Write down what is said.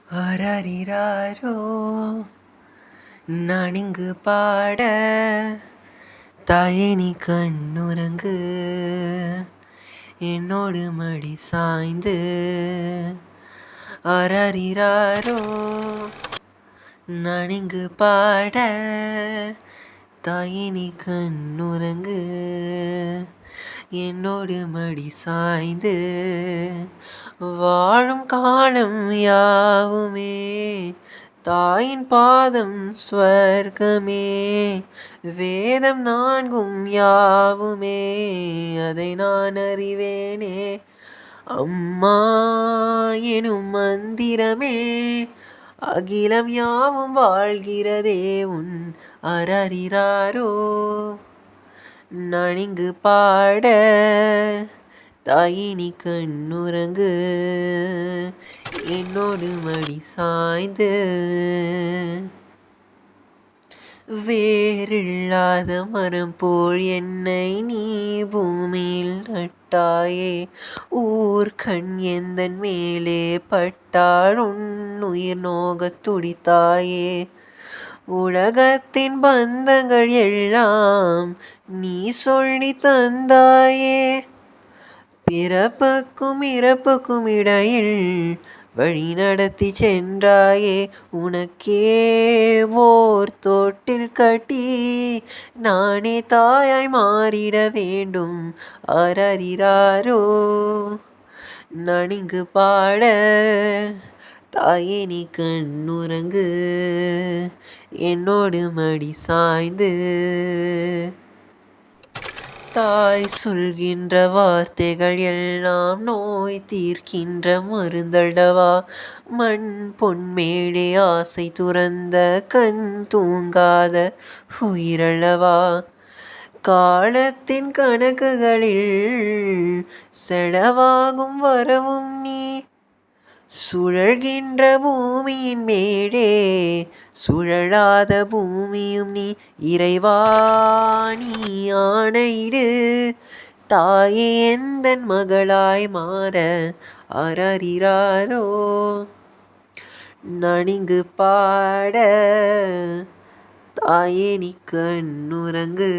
அரரிராரோ நான் இங்கு பாட தாயே நீ கண்ணுறங்கு என்னோடு மடி சாய்ந்து அரரிராரோ நான் இங்கு பாட தாயே நீ கண்ணுறங்கு என்னோடு மடி சாய்ந்து வாழும் காலம் யாவுமே தாயின் பாதம் ஸ்வர்க்கமே வேதம் நான்கும் யாவுமே அதை நான் அறிவேனே அம்மா எனும் மந்திரமே அகிலம் யாவும் வாழ்கிறதே உன் அரரிராரோ நான் இங்கு பாட தாயே நீ கண்ணுறங்கு என்னோடு மடி சாய்ந்து வேறில்லாத மரம் போல் என்னை நீ பூமியில் நட்டாயே ஊர் கண் எந்தன் மேலே பட்டாள் உயிர் நோகத் துடித்தாயே உலகத்தின் பந்தங்கள் எல்லாம் நீ சொல்லி தந்தாயே பிறப்புக்கும் இறப்புக்கும் இடையில் வழி நடத்தி சென்றாயே உனக்கே ஓர் தொட்டில் கட்டி நானே தாயாய் மாறிட வேண்டும் அரரிராரோ நான் இங்கு பாட தாயே நீ கண்ணுறங்கு என்னோடு மடி சாய்ந்து தாய் சொல்கின்ற வார்த்தைகள் எல்லாம் நோய் தீர்க்கின்ற மருந்தடவா மண் பொன்மேடே ஆசை துறந்த கண் தூங்காத உயிரளவா காலத்தின் கணக்குகளில் செலவாகும் வரவும் நீ சுழல்கின்ற பூமியின் மேலே சுழலாத பூமியும் நீ இறைவா நீ ஆணையிடு தாயே எந்தன் மகளாய் மாற அரரிராரோ நான் இங்கு பாட தாயே நீ கண்ணுறங்கு